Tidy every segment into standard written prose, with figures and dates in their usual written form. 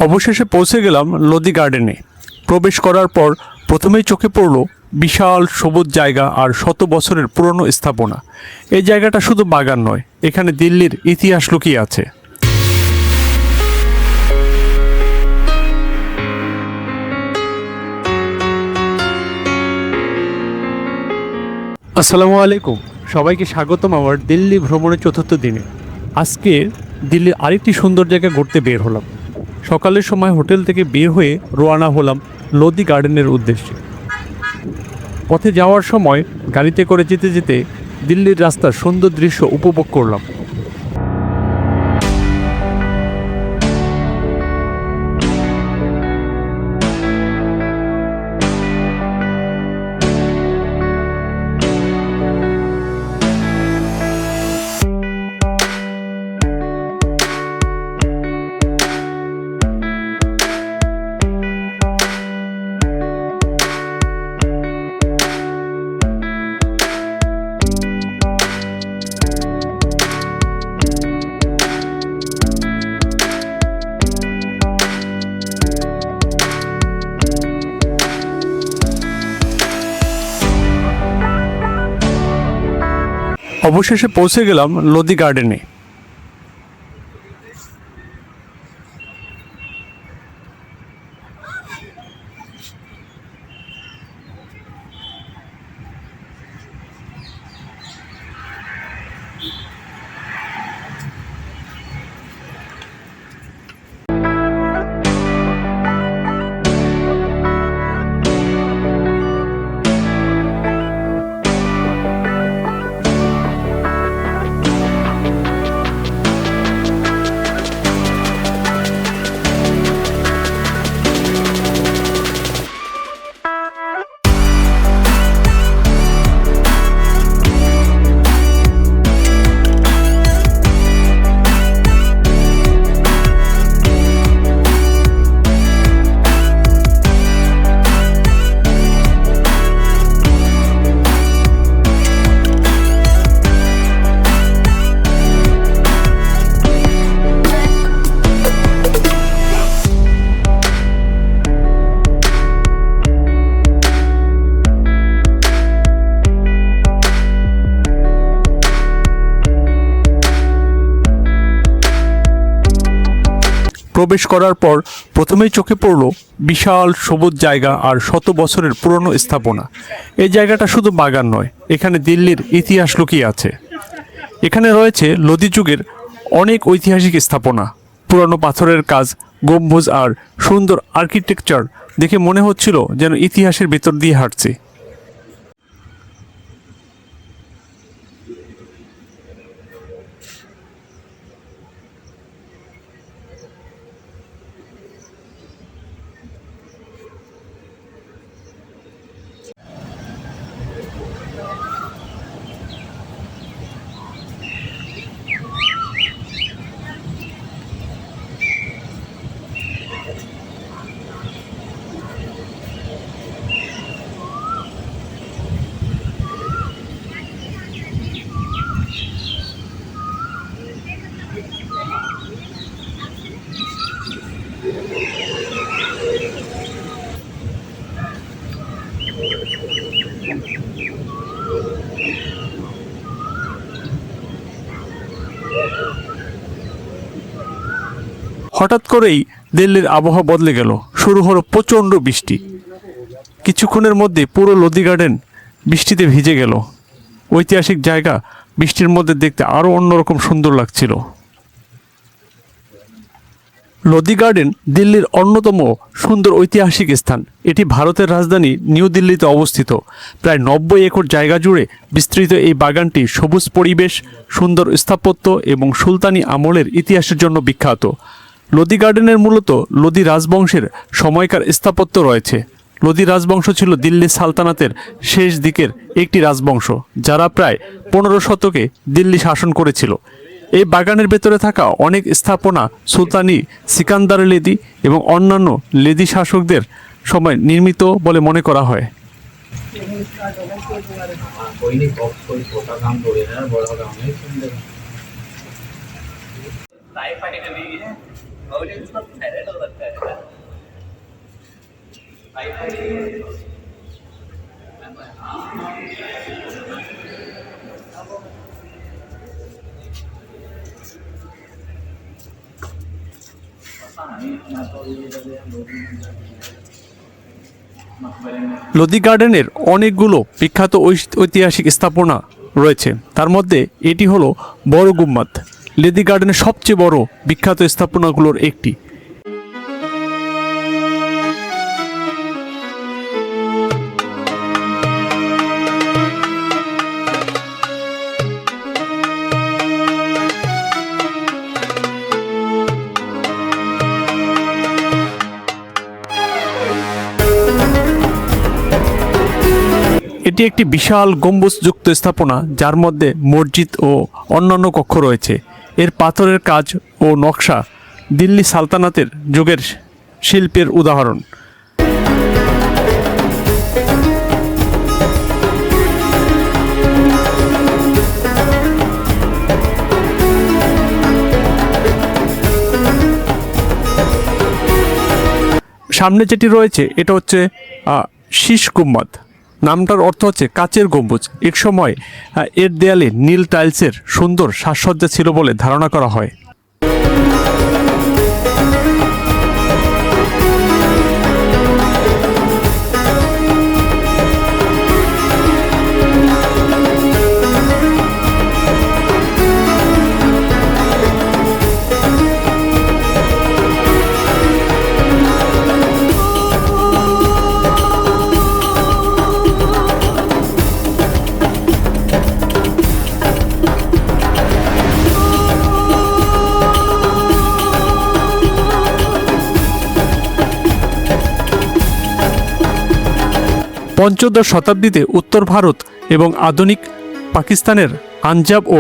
অবশেষে পৌঁছে গেলাম লোদি গার্ডেনে। প্রবেশ করার পর প্রথমেই চোখে পড়ল বিশাল সবুজ জায়গা আর শত বছরের পুরনো স্থাপনা। এই জায়গাটা শুধু বাগান নয়, এখানে দিল্লির ইতিহাস লুকিয়ে আছে। আসসালামু আলাইকুম, সবাইকে স্বাগতম আমার দিল্লি ভ্রমণের চতুর্থ দিনে। আজকে দিল্লির আরেকটি সুন্দর জায়গায় ঘুরতে বের হলাম। সকালের সময় হোটেল থেকে বের হয়ে রওনা হলাম লোদি গার্ডেনের উদ্দেশ্যে। পথে যাওয়ার সময় গাড়িতে করে যেতে যেতে দিল্লির রাস্তার সুন্দর দৃশ্য উপভোগ করলাম। অবশেষে পৌঁছে গেলাম লোদি গার্ডেনে। প্রবেশ করার পর প্রথমেই চোখে পড়ল বিশাল সবুজ জায়গা আর শত বছরের পুরনো স্থাপনা। এই জায়গাটা শুধু বাগান নয়, এখানে দিল্লির ইতিহাস লুকিয়ে আছে। এখানে রয়েছে লোদি যুগের অনেক ঐতিহাসিক স্থাপনা, পুরনো পাথরের কাজ, গম্বুজ আর সুন্দর আর্কিটেকচার দেখে মনে হচ্ছিল যেন ইতিহাসের ভেতর দিয়ে হাঁটছি। হঠাৎ করেই দিল্লির আবহাওয়া বদলে গেল, শুরু হলো প্রচণ্ড বৃষ্টি। কিছুক্ষণের মধ্যে পুরো লোদি গার্ডেন বৃষ্টিতে ভিজে গেল। ঐতিহাসিক জায়গা বৃষ্টির মধ্যে দেখতে আরও অন্যরকম সুন্দর লাগছিল। লোদি গার্ডেন দিল্লির অন্যতম সুন্দর ঐতিহাসিক স্থান। এটি ভারতের রাজধানী নিউ দিল্লিতে অবস্থিত। প্রায় 90 একর জায়গা জুড়ে বিস্তৃত এই বাগানটি সবুজ পরিবেশ, সুন্দর স্থাপত্য এবং সুলতানি আমলের ইতিহাসের জন্য বিখ্যাত। লোদি গার্ডেনের মূলত লোদি রাজবংশের সময়কার স্থাপত্য রয়েছে। লোদি রাজবংশ ছিল দিল্লি সালতানাতের শেষ দিকের একটি রাজবংশ, যারা প্রায় 15 শতকে দিল্লি শাসন করেছিল। এই বাগানের ভেতরে থাকা অনেক স্থাপনা সুলতানি সিকান্দার লোদি এবং অন্যান্য লোদি শাসকদের সময় নির্মিত বলে মনে করা হয়। कोई नहीं कोई छोटा काम थोड़ी ना बड़ा काम है इसमें टाइप फाइनली है और ये सब थायराइड हो रखा है লোদি গার্ডেনের অনেকগুলো বিখ্যাত ঐতিহাসিক স্থাপনা রয়েছে, তার মধ্যে এটি হলো বড় গুম্বাদ, লোদি গার্ডেনের সবচেয়ে বড় বিখ্যাত স্থাপনাগুলোর একটি। এটি একটি বিশাল গম্বুজযুক্ত স্থাপনা, যার মধ্যে মসজিদ ও অন্যান্য কক্ষ রয়েছে। এর পাথরের কাজ ও নকশা দিল্লি সালতানাতের যুগের শিল্পের উদাহরণ। সামনে যেটি রয়েছে এটা হচ্ছে শীষ গুম্বাদ। নামটার অর্থ হচ্ছে কাচের গম্বুজ। এক সময় এর দেয়ালে নীল টাইলসের সুন্দর সাজসজ্জা ছিল বলে ধারণা করা হয়। পঞ্চদশ শতাব্দীতে উত্তর ভারত এবং আধুনিক পাকিস্তানের পাঞ্জাব ও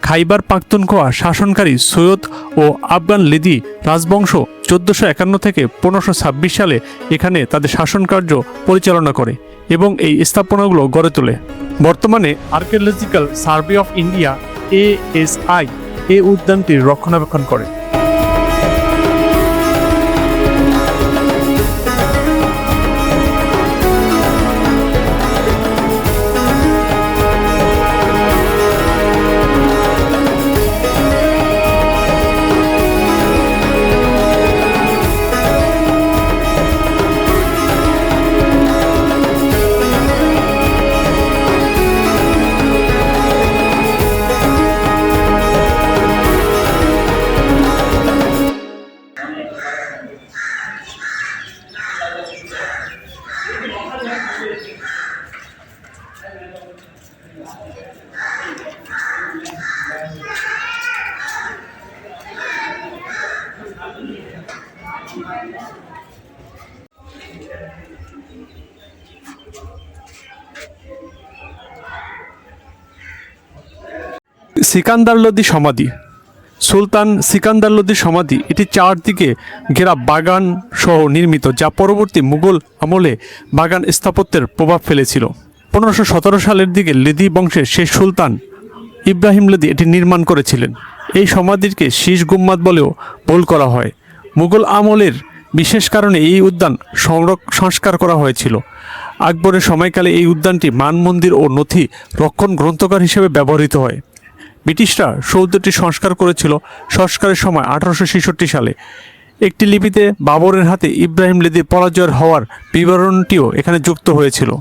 খাইবার পাখতুনখোয়া শাসনকারী সৈয়দ ও আফগান লোদি রাজবংশ 1451 থেকে 1526 সালে এখানে তাদের শাসনকার্য পরিচালনা করে এবং এই স্থাপনাগুলো গড়ে তোলে। বর্তমানে archaeological survey of India ASI এই উদ্যানটির রক্ষণাবেক্ষণ করে। সিকান্দার লোদি সমাধি। সুলতান সিকান্দার লোদির সমাধি এটি চারদিকে ঘেরা বাগান সহ নির্মিত, যা পরবর্তী মুঘল আমলে বাগান স্থাপত্যের প্রভাব ফেলেছিল। 1517 সালের দিকে লোদি বংশের শেষ সুলতান ইব্রাহিম লোদি এটি নির্মাণ করেছিলেন। এই সমাধিকে শীষ গুম্বাদ বলেও ভুল করা হয়। মুঘল আমলের বিশেষ কারণে এই উদ্যান সংস্কার করা হয়েছিল। আকবরের সময়কালে এই উদ্যানটি মানমন্দির ও নথি রক্ষণ গ্রন্থাগার হিসেবে ব্যবহৃত হয়। ব্রিটিশরা সৌধটি সংস্কার করেছিল। সংস্কারের সময় 1866 সালে একটি লিপিতে বাবরের হাতে ইব্রাহিম লোদির পরাজয় হওয়ার বিবরণটিও এখানে যুক্ত হয়েছিল।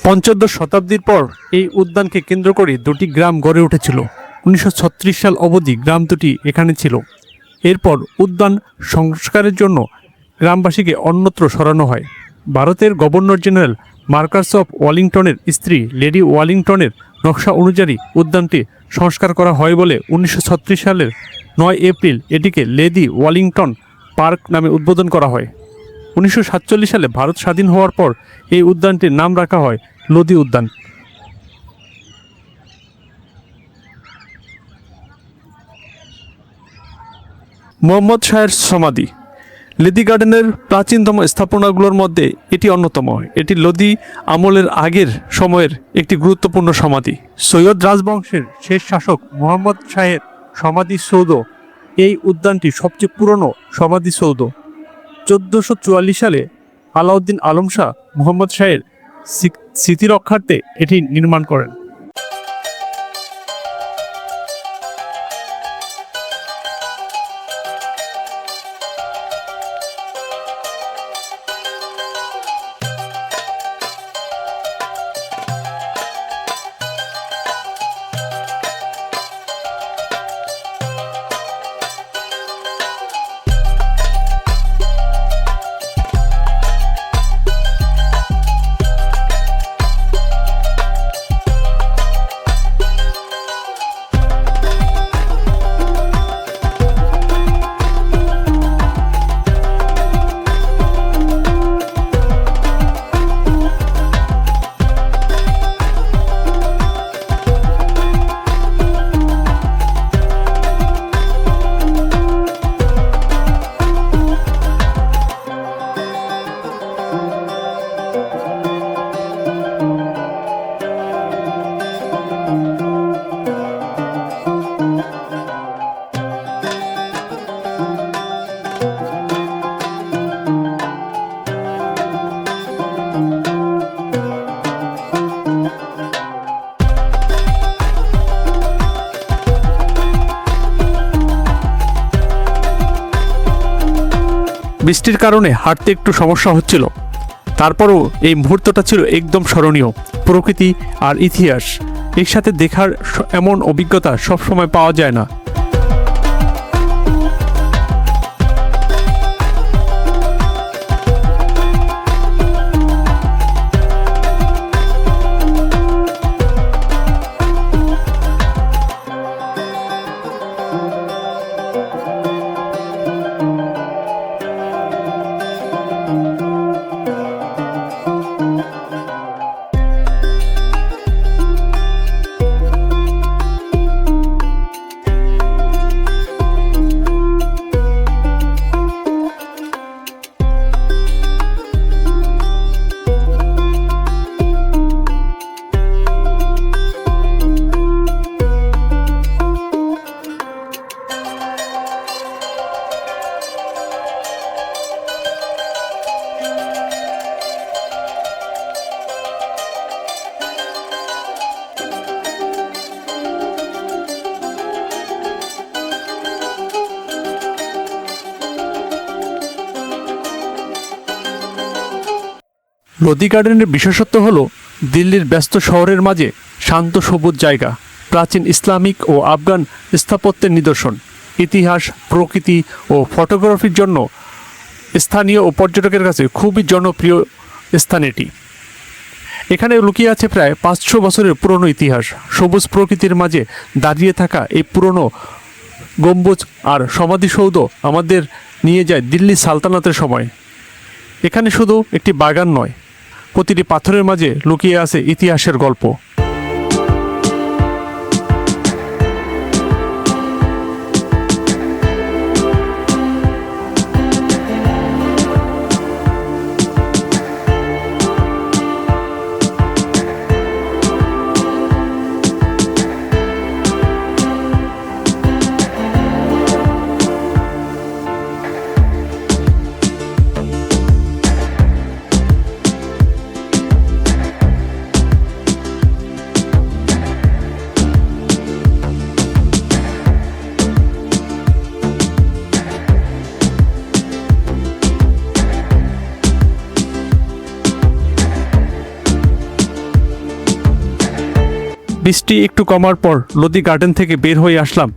পঞ্চদশ শতাব্দীর পর এই উদ্যানকে কেন্দ্র করে দুটি গ্রাম গড়ে উঠেছিল। 1936 সাল অবধি গ্রাম দুটি এখানে ছিল। এরপর উদ্যান সংস্কারের জন্য গ্রামবাসীকে অন্যত্র সরানো হয়। ভারতের গভর্নর জেনারেল মার্কাস অফ ওয়ালিংটনের স্ত্রী লেডি ওয়ালিংটনের নকশা অনুযায়ী উদ্যানটি সংস্কার করা হয় বলে 1936 সালের 9 এপ্রিল এটিকে লেডি ওয়ালিংটন পার্ক নামে উদ্বোধন করা হয়। 1947 সালে ভারত স্বাধীন হওয়ার পর এই উদ্যানটির নাম রাখা হয় লোদি উদ্যান। মোহাম্মদ শাহের সমাধি। লোদি গার্ডেনের প্রাচীনতম স্থাপনাগুলোর মধ্যে এটি অন্যতম। এটি লোদি আমলের আগের সময়ের একটি গুরুত্বপূর্ণ সমাধি। সৈয়দ রাজবংশের শেষ শাসক মুহাম্মদ শাহের সমাধিসৌধ এই উদ্যানটি সবচেয়ে পুরনো সমাধিসৌধ। 1444 সালে আলাউদ্দিন আলম শাহ মুহাম্মদ শাহের স্মৃতি রক্ষার্থে এটি নির্মাণ করেন। বৃষ্টির কারণে হাঁটতে একটু সমস্যা হচ্ছিল, তারপরও এই মুহূর্তটা ছিল একদম স্মরণীয়। প্রকৃতি আর ইতিহাস একসাথে দেখার এমন অভিজ্ঞতা সবসময় পাওয়া যায় না। লোদি গার্ডেনের বিশেষত্ব হল দিল্লির ব্যস্ত শহরের মাঝে শান্ত সবুজ জায়গা, প্রাচীন ইসলামিক ও আফগান স্থাপত্যের নিদর্শন, ইতিহাস, প্রকৃতি ও ফটোগ্রাফির জন্য স্থানীয় ও পর্যটকের কাছে খুবই জনপ্রিয় স্থান এটি। এখানে লুকিয়ে আছে প্রায় 500 বছরের পুরনো ইতিহাস। সবুজ প্রকৃতির মাঝে দাঁড়িয়ে থাকা এই পুরনো গম্বুজ আর সমাধিসৌধ আমাদের নিয়ে যায় দিল্লি সালতানাতের সময়। এখানে শুধু একটি বাগান নয়, প্রতিটি পাথরের মাঝে লুকিয়ে আছে ইতিহাসের গল্প। বৃষ্টি একটু কমার পর লোদি গার্ডেন থেকে বের হয়ে আসলাম।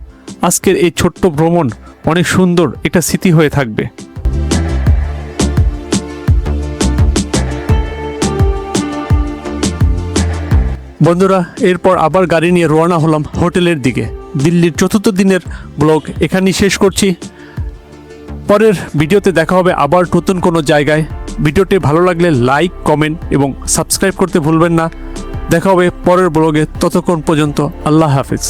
আজকের এই ছোট্ট ভ্রমণ অনেক সুন্দর একটা স্মৃতি হয়ে থাকবে। বন্ধুরা, এরপর আবার গাড়ি নিয়ে রওনা হলাম হোটেলের দিকে। দিল্লির 4র্থ দিনের ব্লগ এখানেই শেষ করছি। পরের ভিডিওতে দেখা হবে আবার নতুন কোনো জায়গায়। ভিডিওটি ভালো লাগলে লাইক, কমেন্ট এবং সাবস্ক্রাইব করতে ভুলবেন না। দেখা হবে পরের ব্লগে। ততক্ষণ পর্যন্ত আল্লাহ হাফেজ।